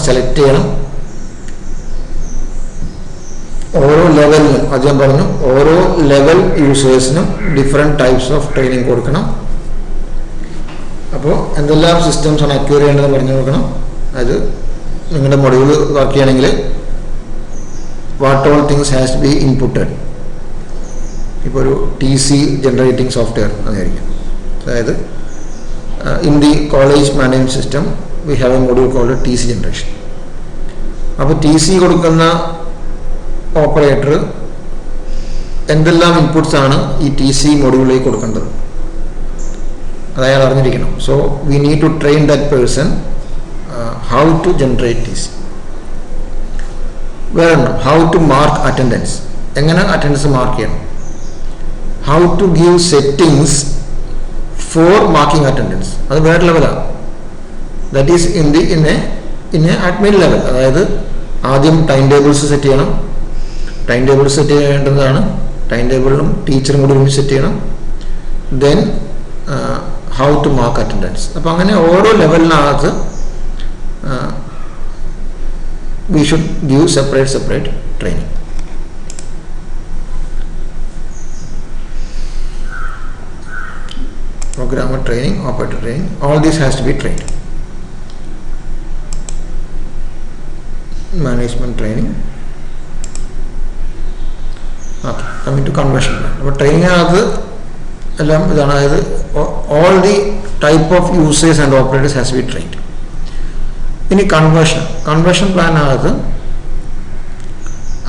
സെലക്ട് ചെയ്യണം. ഓരോ ലെവലിനും, അത് ഞാൻ പറഞ്ഞു, ഓരോ ലെവൽ യൂസേഴ്സിനും ഡിഫറെൻറ്റ് ടൈപ്സ് ഓഫ് ട്രെയിനിങ് കൊടുക്കണം. അപ്പോൾ എന്തെല്ലാം സിസ്റ്റംസ് ആണ് അക്യൂർ ചെയ്യേണ്ടതെന്ന് പറഞ്ഞു കൊടുക്കണം. അത് നിങ്ങളുടെ മൊഡ്യൂൾ വർക്ക് ചെയ്യണമെങ്കിൽ what all things has to be inputted. ഇപ്പോൾ ഒരു TC ജനറേറ്റിംഗ് സോഫ്റ്റ്വെയർ അതായിരിക്കും. അതായത് in the college management system we have a module called TC generation. അപ്പോൾ TC കൊടുക്കുന്ന ഓപ്പറേറ്റർ എന്തെല്ലാം ഇൻപുട്സ് ആണ് ഈ TC മൊഡ്യൂളിലേക്ക് കൊടുക്കേണ്ടത് അതായത് അറിഞ്ഞിരിക്കണം. So we need to train that person how to generate TC. വേറെ ഹൗ ടു മാർക്ക് അറ്റൻഡൻസ്, എങ്ങനെ അറ്റൻഡൻസ് മാർക്ക് ചെയ്യണം. How to give settings four marking attendance, അത് വേറെ ലെവലാണ്. That is in a admin level. അതായത് ആദ്യം ടൈം ടേബിൾസ് സെറ്റ് ചെയ്യണം. Time table set ചെയ്യേണ്ടതാണ്. ടൈം ടേബിളിലും ടീച്ചറും കൂടി ഒരുമിച്ച് സെറ്റ് ചെയ്യണം. Then how to mark attendance. അപ്പോൾ അങ്ങനെ ഓരോ ലെവലിനകത്ത് we should give separate training. Programmer training, operator training, all this has to be trained. Management training. Okay, coming to conversion plan. അപ്പോൾ ട്രെയിനിങ്ങിനകത്ത് എല്ലാം ഇതാണ്. അതായത് all the type of users and operators has to be trained. ഇനി conversion പ്ലാനകത്ത്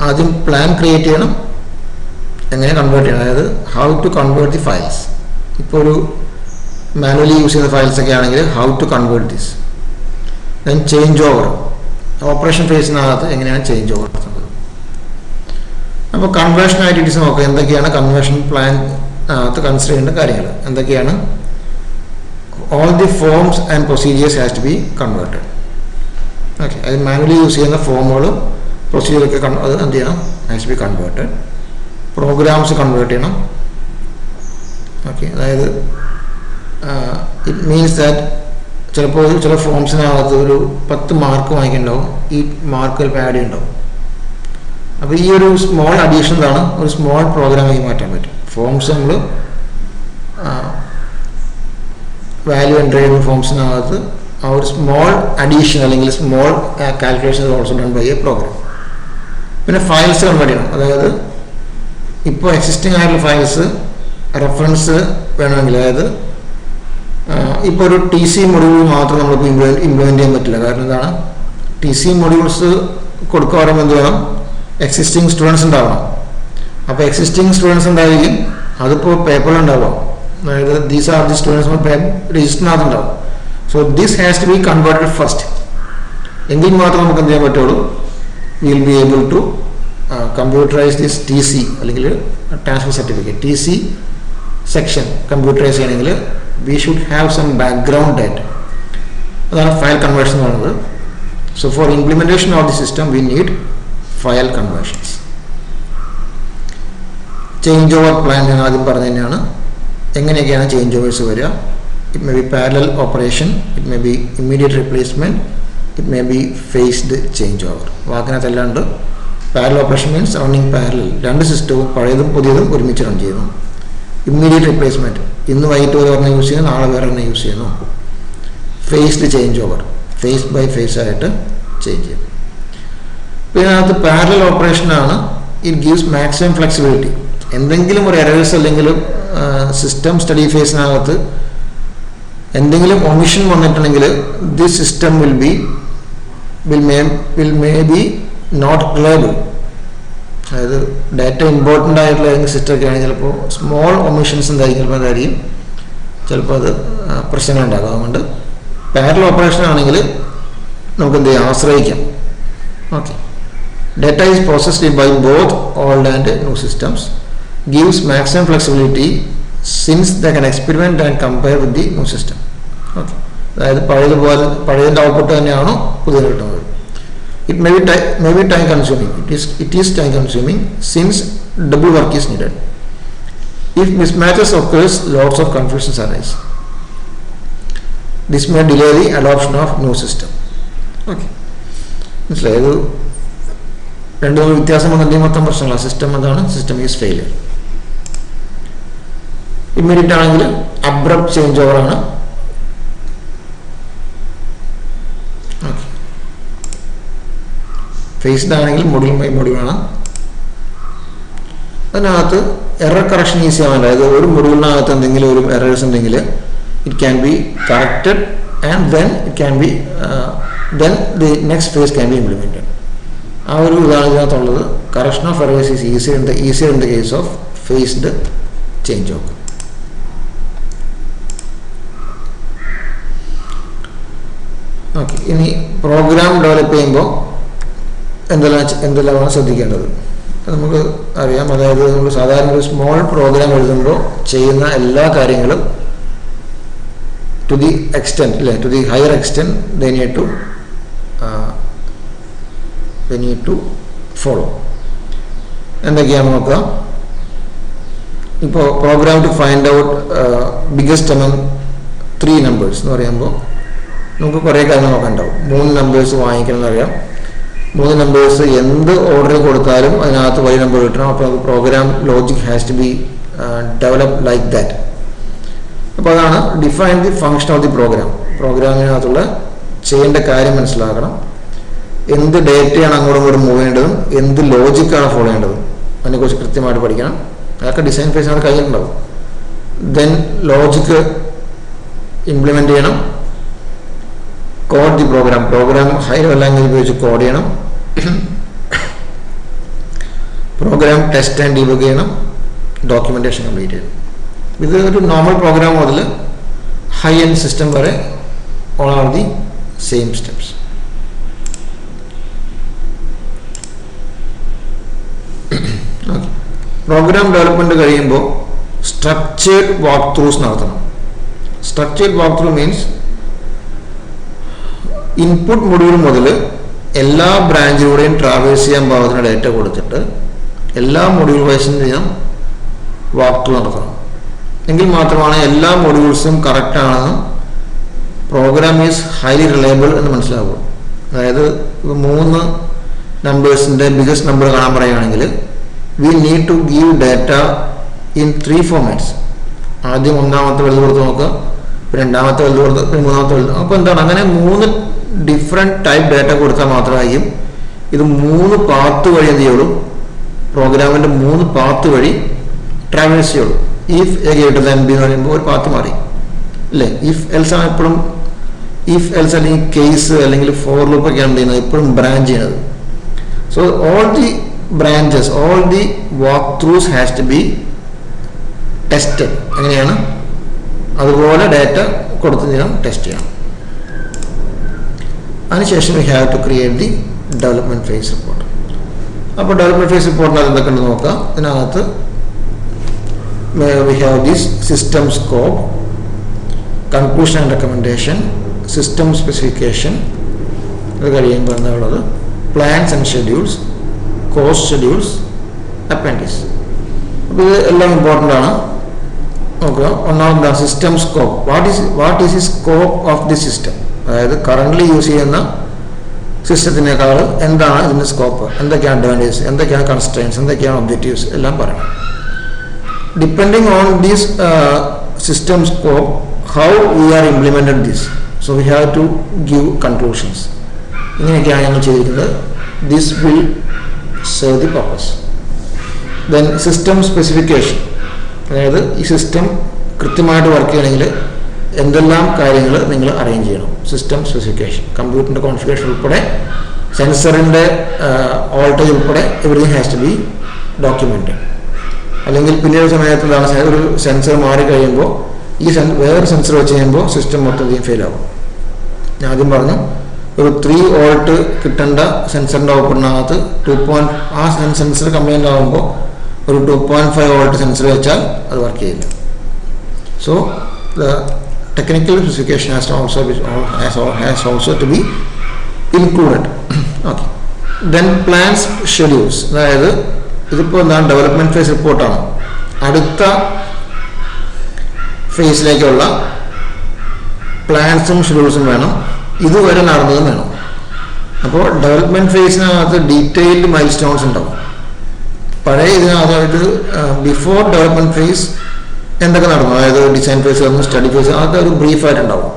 ആദ്യം plan create ചെയ്യണം. എങ്ങനെ convert ചെയ്യണം, അതായത് how to convert the files. ഇപ്പോൾ ഒരു മാനുവലി യൂസ് ചെയ്യുന്ന ഫയൽസ് ഒക്കെ ആണെങ്കിൽ how to convert this. Then change over, operation ഫേസിനകത്ത് എങ്ങനെയാണ് ചേഞ്ച് ഓവർ നടത്തുന്നത്. അപ്പോൾ കൺവേർഷൻ ആക്ടിവിറ്റീസ് നോക്കുക. എന്തൊക്കെയാണ് കൺവേർഷൻ പ്ലാൻ അകത്ത് കൺസിഡർ ചെയ്യേണ്ട കാര്യങ്ങൾ എന്തൊക്കെയാണ്. All the forms and procedures has to be converted. Okay, അത് മാനുവലി യൂസ് ചെയ്യുന്ന ഫോമുകളും പ്രൊസീജിയറൊക്കെ അത് എന്ത് ചെയ്യണം, has to be converted. Programs convert ചെയ്യണം. ഓക്കെ, അതായത് ഇറ്റ് മീൻസ് ദാറ്റ് ചിലപ്പോൾ ചില ഫോംസിനകത്ത് ഒരു 10 മാർക്ക് വാങ്ങിക്കുന്നുണ്ടാവും. ഈ മാർക്ക് ആഡ് ചെയ്യുന്നുണ്ടാവും. അപ്പോൾ ഈ ഒരു സ്മോൾ അഡീഷൻ എന്താണ്, ഒരു സ്മോൾ പ്രോഗ്രാമായി മാറ്റാൻ പറ്റും. ഫോംസ് നമ്മൾ വാല്യൂ എൻ്റർ ചെയ്യുന്ന ഫോംസിനകത്ത് ആ ഒരു സ്മോൾ അഡീഷൻ അല്ലെങ്കിൽ small calculation also done by a program. പിന്നെ ഫയൽസ് കൺവേർട്ട് ചെയ്യണം. അതായത് ഇപ്പോൾ എക്സിസ്റ്റിംഗ് ആയിട്ടുള്ള ഫയൽസ് റെഫറൻസ് വേണമെങ്കിൽ, അതായത് ഇപ്പോൾ ഒരു TC മൊഡ്യൂൾ മാത്രം നമ്മളിപ്പോൾ ഇംപ്ലിമെൻറ്റ് ചെയ്യാൻ പറ്റില്ല. കാരണം എന്താണ്, TC മൊഡ്യൂൾസ് കൊടുക്കുക പറയുമ്പോൾ എന്ത് വേണം, എക്സിസ്റ്റിംഗ് സ്റ്റുഡൻസ് ഉണ്ടാവണം. അപ്പോൾ എക്സിസ്റ്റിംഗ് സ്റ്റുഡൻസ് ഉണ്ടായിരിക്കും, അതിപ്പോൾ പേപ്പറിലുണ്ടാവാം. അതായത് ദീസ് ആർ ദി സ്റ്റുഡൻസ് രജിസ്റ്ററിനകത്തുണ്ടാവും. So this has to be converted first. എങ്കിൽ മാത്രം നമുക്ക് എന്ത് ചെയ്യാൻ പറ്റുള്ളൂ, will be able to computerise this TC അല്ലെങ്കിൽ transfer certificate. TC section computerise ചെയ്യണമെങ്കിൽ we should have some background data. അതാണ് ഫയൽ കൺവേർഷൻ എന്ന് പറയുന്നത്. So for implementation of the system we need file conversions. Change over plan ഞാൻ ആദ്യം പറഞ്ഞു തന്നെയാണ്. എങ്ങനെയൊക്കെയാണ് ചേഞ്ച് ഓവേഴ്സ് വരിക? It may B parallel operation, it may be immediate replacement, it may be phased change over. വാക്കിനകത്തെല്ലാം ഉണ്ട്. Parallel operation means running parallel, രണ്ട് സിസ്റ്റവും പഴയതും പുതിയതും ഒരുമിച്ച് റൺ ചെയ്യുന്നു. ഇമ്മീഡിയറ്റ് റീപ്ലേസ്മെൻറ്റ്, ഇന്ന് വൈകിട്ട് ഒരു ഒരെണ്ണം യൂസ് ചെയ്യുന്നു, നാളെ വേറെ ഒരെണ്ണം യൂസ് ചെയ്യുന്നു. Phased change over, phase by phase ആയിട്ട് ചേഞ്ച് ചെയ്യും. പിന്നെ അതിനകത്ത് പാരലൽ ഓപ്പറേഷനാണ്. It gives maximum flexibility. എന്തെങ്കിലും ഒരു എറേഴ്സ് അല്ലെങ്കിൽ സിസ്റ്റം സ്റ്റഡി ഫേസിനകത്ത് എന്തെങ്കിലും ഒമിഷൻ വന്നിട്ടുണ്ടെങ്കിൽ this system will may be not reliable. അതായത് ഡാറ്റ ഇമ്പോർട്ടൻ്റ് ആയിട്ടുള്ള ഏതെങ്കിലും സിസ്റ്റമൊക്കെ ആണെങ്കിൽ ചിലപ്പോൾ സ്മോൾ ഒമിഷൻസ് എന്തായിരിക്കും, ചിലപ്പോൾ അതായിരിക്കും ചിലപ്പോൾ അത് പ്രശ്നങ്ങളുണ്ടാകും. അതുകൊണ്ട് പാരലൽ ഓപ്പറേഷൻ ആണെങ്കിൽ നമുക്ക് എന്ത് ചെയ്യാം, ആശ്രയിക്കാം. Okay. Data is processed by both old and new systems, gives maximum flexibility since they can experiment and compare with the new system. Okay. അതായത് പഴയതിൻ്റെ ഔട്ട്പുട്ട് തന്നെയാണോ പുതിയത് കിട്ടുന്നത്. It may be time consuming. It is time consuming since double work is needed. If mismatches occurs, lots of confusions arise. This may delay the adoption of new system. Okay. മനസ്സിലായത്? രണ്ടും വ്യത്യാസം വന്നിട്ടുണ്ടെങ്കിൽ മൊത്തം പ്രശ്നമില്ല. System എന്താണ്? System is failure. Immediate ആണെങ്കിൽ abrupt change over ആണ്. Okay. Faced ആണെങ്കിൽ മൊഡ്യൂൾ ബൈ മൊഡ്യൂളാണ്. അതിനകത്ത് എറർ കറക്ഷൻ ഈസി ആവാൻ, അതായത് ഒരു മൊഡ്യൂളിനകത്ത് എന്തെങ്കിലും ഒരു എറേഴ്സ് ഉണ്ടെങ്കിൽ it can be corrected and then the next phase can be implemented. ആ ഒരു ഇതാണ് ഇതിനകത്തുള്ളത്. Correction of errors is easier in the case of phased change over. Okay. ഇനി പ്രോഗ്രാം ഡെവലപ്പ് ചെയ്യുമ്പോൾ എന്തെല്ലാമാണ് ശ്രദ്ധിക്കേണ്ടത് നമുക്ക് അറിയാം. അതായത് നമ്മൾ സാധാരണ ഒരു സ്മോൾ പ്രോഗ്രാം എഴുതുമ്പോൾ ചെയ്യുന്ന എല്ലാ കാര്യങ്ങളും ടു ദി എക്സ്റ്റെൻറ്റ് അല്ലേ, to the higher extent they need to follow. എന്തൊക്കെയാണ് നോക്കുക. ഇപ്പോൾ program to find out biggest among 3 numbers എന്ന് പറയുമ്പോൾ നമുക്ക് കുറേ കാര്യങ്ങൾ നോക്കാനുണ്ടാവും. 3 നമ്പേഴ്സ് വാങ്ങിക്കണം എന്നറിയാം. 3 നമ്പേഴ്സ് എന്ത് ഓർഡർ കൊടുത്താലും അതിനകത്ത് വലിയ നമ്പർ കിട്ടണം. അപ്പോൾ നമുക്ക് program logic has to be develop like that. അപ്പോൾ അതാണ് define the function of the program. പ്രോഗ്രാമിനകത്തുള്ള ചെയ്യേണ്ട കാര്യം മനസ്സിലാക്കണം. എന്ത് ഡേറ്റയാണ് അങ്ങോട്ടും ഇങ്ങോട്ടും മൂവ് ചെയ്യേണ്ടതും എന്ത് ലോജിക്കാണ് ഫോളോ ചെയ്യേണ്ടതും അതിനെക്കുറിച്ച് കൃത്യമായിട്ട് പഠിക്കണം. അതൊക്കെ ഡിസൈൻ ഫേസിനകത്ത് കഴിഞ്ഞിട്ടുണ്ടാവും. ദെൻ ലോജിക്ക് ഇംപ്ലിമെൻ്റ് ചെയ്യണം. Code the program high level language ഉപയോഗിച്ച് കോഡ് ചെയ്യണം. പ്രോഗ്രാം ടെസ്റ്റ് ആൻഡ് ഡീബഗ് ചെയ്യണം. ഡോക്യുമെൻറ്റേഷൻ കംപ്ലീറ്റ് ചെയ്യണം. ഇത് ഒരു നോർമൽ പ്രോഗ്രാം മുതൽ ഹൈ എൻഡ് സിസ്റ്റം വരെ all are the same steps. Program development കഴിയുമ്പോൾ സ്ട്രക്ചേർഡ് വാക്ക് ത്രൂസ് നടത്തണം. Structured walk through means input module മുതൽ എല്ലാ ബ്രാഞ്ചിലൂടെയും ട്രാവേഴ്സ് ചെയ്യാൻ പാകത്തിന് ഡേറ്റ കൊടുത്തിട്ട് എല്ലാ മൊഡ്യൂൾ വൈസിൻ്റെയും വാക്ക് ത്രൂ നടത്തണം. എങ്കിൽ മാത്രമാണ് എല്ലാ മൊഡ്യൂൾസും കറക്റ്റാണെന്നും പ്രോഗ്രാം ഈസ് ഹൈലി റിലയബിൾ എന്ന് മനസ്സിലാകും. അതായത് 3 നമ്പേഴ്സിൻ്റെ ബിഗസ്റ്റ് നമ്പർ കാണാൻ പറയുകയാണെങ്കിൽ we need to give data in 3 formats. ആദ്യം ഒന്നാമത്തെ വലുത് കൊടുത്ത് നോക്കുക, രണ്ടാമത്തെ വലുത് കൊടുത്ത്, മൂന്നാമത്തെ വലുത്. അപ്പോൾ എന്താണ്, അങ്ങനെ 3 ഡിഫറെൻറ്റ് ടൈപ്പ് ഡാറ്റ കൊടുത്താൽ മാത്രമായിരിക്കും ഇത് 3 പാത്ത് വഴി എന്ത് ചെയ്യുള്ളൂ, പ്രോഗ്രാമിൻ്റെ 3 പാത്ത് വഴി ട്രാവേഴ്സ് ചെയ്യുള്ളൂ. If A greater than B എന്ന് പറയുമ്പോൾ ഒരു പാത്ത് മാറി അല്ലേ. ഇഫ് എൽസ് ആണ് എപ്പോഴും, ഇഫ് എൽസ് അല്ലെങ്കിൽ കേസ് അല്ലെങ്കിൽ ഫോർ ലൂപ്പൊക്കെയാണ് എന്ത് ചെയ്യുന്നത്, എപ്പോഴും ബ്രാഞ്ച് ചെയ്യുന്നത്. So all the branches, all the walkthroughs has to be tested. അങ്ങനെയാണ് അതുപോലെ ഡാറ്റ കൊടുത്ത് ചെയ്യണം, ടെസ്റ്റ് ചെയ്യണം. അതിനുശേഷം we have to create the development phase report. അപ്പോൾ ഡെവലപ്മെന്റ് ഫേസ് റിപ്പോർട്ടിനകത്ത് എന്തൊക്കെയുണ്ട് നോക്കാം. ഇതിനകത്ത് we have this system scope, conclusion and recommendation, system specification, ഇത് കഴിയുമ്പോൾ എന്താ ഉള്ളത്, plans and schedules, cost schedules, appendix. അപ്പോൾ ഇത് എല്ലാം ഇമ്പോർട്ടൻ്റ് ആണ്. നോക്കുക, ഒന്നാമത് system scope. What is the scope of the system, അതായത് കറൻ്റ്ലി യൂസ് ചെയ്യുന്ന സിസ്റ്റത്തിനേക്കാൾ എന്താണ് ഇതിൻ്റെ സ്കോപ്പ്, എന്തൊക്കെയാണ് അഡ്വാൻറ്റേജസ്, എന്തൊക്കെയാണ് കൺസ്ട്രെയിൻസ്, എന്തൊക്കെയാണ് ഒബ്ജക്റ്റീവ്സ് എല്ലാം പറയണം. Depending on this system scope, how we are implemented this, so we have to give conclusions. ഇങ്ങനെയൊക്കെയാണ് ഞങ്ങൾ ചെയ്തിരിക്കുന്നത്. This will serve the purpose. Then system specification, അതായത് ഈ സിസ്റ്റം കൃത്യമായിട്ട് വർക്ക് ചെയ്യണമെങ്കിൽ എന്തെല്ലാം കാര്യങ്ങൾ നിങ്ങൾ അറേഞ്ച് ചെയ്യണം. സിസ്റ്റം സ്പെസിഫിക്കേഷൻ, കമ്പ്യൂട്ടറിൻ്റെ കോൺഫിഗറേഷൻ ഉൾപ്പെടെ, സെൻസറിൻ്റെ വോൾട്ടേജ് ഉൾപ്പെടെ everything has to be documented. അല്ലെങ്കിൽ പിന്നീട് സമയത്തുള്ള ഒരു സെൻസർ മാറിക്കഴിയുമ്പോൾ ഈ വേറൊരു സെൻസർ വെച്ച് കഴിയുമ്പോൾ സിസ്റ്റം മൊത്തത്തിൽ ഫെയിൽ ആകും. ഞാൻ ആദ്യം പറഞ്ഞു, ഒരു 3 വോൾട്ട് കിട്ടേണ്ട സെൻസറിൻ്റെ ഔട്ട്പുട്ടിനകത്ത് ആ സെൻസർ കംപ്ലൈൻ്റ് ആകുമ്പോൾ ഒരു 2.5 വോൾട്ട് സെൻസർ വെച്ചാൽ അത് വർക്ക് ചെയ്യില്ല. So the technical specification has also to be included. Okay. Then plans, schedules, അതായത് ഇതിപ്പോൾ എന്താണ്, ഡെവലപ്മെൻറ്റ് ഫേസ് റിപ്പോർട്ടാണ്. അടുത്ത ഫേസിലേക്കുള്ള പ്ലാൻസും ഷെഡ്യൂൾസും വേണം, ഇതുവരെ നടന്നതും വേണം. അപ്പോൾ ഡെവലപ്മെൻറ്റ് ഫേസിനകത്ത് ഡീറ്റെയിൽഡ് മൈൽ സ്റ്റോൺസ് ഉണ്ടാവും. പഴയ ഇതിനകത്ത് ബിഫോർ ഡെവലപ്മെൻറ്റ് ഫേസ് എന്തൊക്കെ നടന്നു, അതായത് ഡിസൈൻ ഫേസ് വന്നു, സ്റ്റഡി ഫേസ്, അതൊക്കെ ഒരു ബ്രീഫായിട്ടുണ്ടാവും.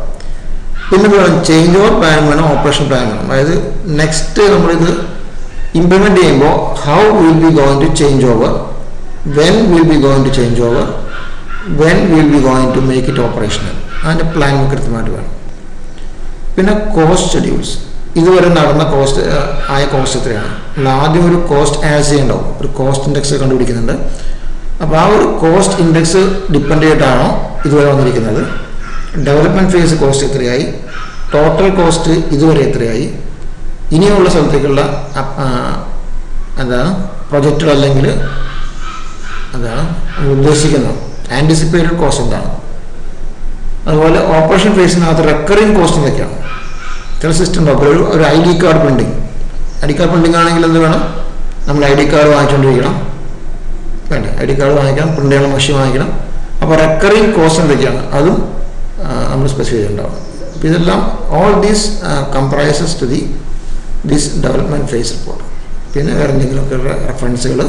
പിന്നെ വേണം ചേഞ്ച് ഓവർ പ്ലാൻ വേണം, ഓപ്പറേഷൻ പ്ലാൻ വേണം. അതായത് നെക്സ്റ്റ് നമ്മളിത് ഇംപ്ലിമെൻറ്റ് ചെയ്യുമ്പോൾ how will be going to change over, when will be going to change over, when will be going to make it operational, അതിൻ്റെ പ്ലാൻ കൃത്യമായിട്ട് വേണം. പിന്നെ കോസ്റ്റ് ഷെഡ്യൂൾസ്, ഇതുവരെ നടന്ന കോസ്റ്റ് എത്രയാണ്. നമ്മൾ ആദ്യം ഒരു കോസ്റ്റ് ആസ് ചെയ്യണ്ടാവും, ഒരു കോസ്റ്റ് ഇൻഡെക്സ് കണ്ടുപിടിക്കുന്നുണ്ട്. അപ്പോൾ ആ ഒരു കോസ്റ്റ് ഇൻഡെക്സ് ഡിപ്പെൻഡ് ചെയ്തിട്ടാണോ ഇതുവരെ വന്നിരിക്കുന്നത്. ഡെവലപ്മെൻറ്റ് ഫേസ് കോസ്റ്റ് എത്രയായി, ടോട്ടൽ കോസ്റ്റ് ഇതുവരെ എത്രയായി, ഇനിയുള്ള സ്ഥലത്തേക്കുള്ള എന്താണ് പ്രൊജക്റ്റുകൾ, അല്ലെങ്കിൽ എന്താണ് ഉദ്ദേശിക്കുന്നത് ആൻറ്റിസിപ്പേറ്റഡ് കോസ്റ്റ് എന്താണ്. അതുപോലെ ഓപ്പറേഷൻ ഫേസിനകത്ത് റെക്കറിങ് കോസ്റ്റ് എന്തൊക്കെയാണ്. ചില സിസ്റ്റം ഉണ്ടാവും, ഒരു ID card printing, ID card printing ആണെങ്കിൽ എന്ത് വേണം, നമ്മൾ ID കാർഡ് വാങ്ങിച്ചുകൊണ്ടിരിക്കണം, വേണ്ട ID കാർഡ് വാങ്ങിക്കണം, പ്രിൻ്റ് ചെയ്യണം, മെഷീൻ വാങ്ങിക്കണം. അപ്പോൾ റെക്കറിങ് കോസ്റ്റ് എന്തൊക്കെയാണ് അതും നമ്മൾ സ്പെസിഫൈ ചെയ്തിട്ടുണ്ടാവും. അപ്പോൾ ഇതെല്ലാം all these comprises to this development phase report. പിന്നെ വേറെ എന്തെങ്കിലുമൊക്കെ റെഫറൻസുകൾ,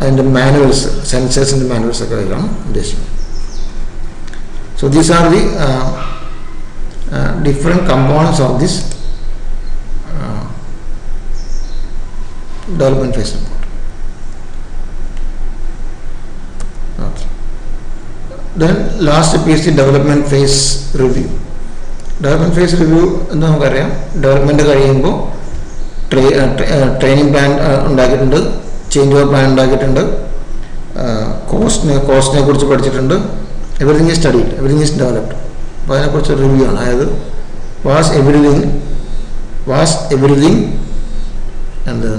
അതിൻ്റെ മാനുവൽസ്, സെൻസേഴ്സിൻ്റെ മാനുവൽസ് ഒക്കെ ആണ് ഉദ്ദേശിക്കുന്നത്. So these are the different components of this development phase report. Okay. Then last piece, the development phase review. Development phase review എന്ന് നമുക്കറിയാം, development കഴിയുമ്പോൾ ട്രെയിനിങ് പ്ലാൻ ഉണ്ടാക്കിയിട്ടുണ്ട്, ചേഞ്ച് ഓവർ പ്ലാൻ ഉണ്ടാക്കിയിട്ടുണ്ട്, കോസ്റ്റിനെ കുറിച്ച് പഠിച്ചിട്ടുണ്ട്. Everything is studied, everything is developed. അപ്പോൾ അതിനെക്കുറിച്ച് റിവ്യൂ ആണ്. അതായത് വാസ് എവറിഥിങ് എന്ത്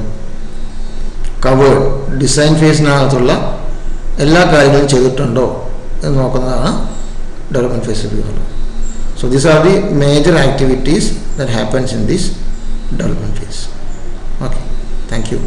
കവേർഡ്, ഡിസൈൻ ഫേസിനകത്തുള്ള എല്ലാ കാര്യങ്ങളും ചെയ്തിട്ടുണ്ടോ എന്ന് നോക്കുന്നതാണ് ഡെവലപ്മെൻറ്റ് ഫേസ് റിവ്യൂ എന്നുള്ളത്. So these are the major activities that happens in this development phase. Okay, thank U.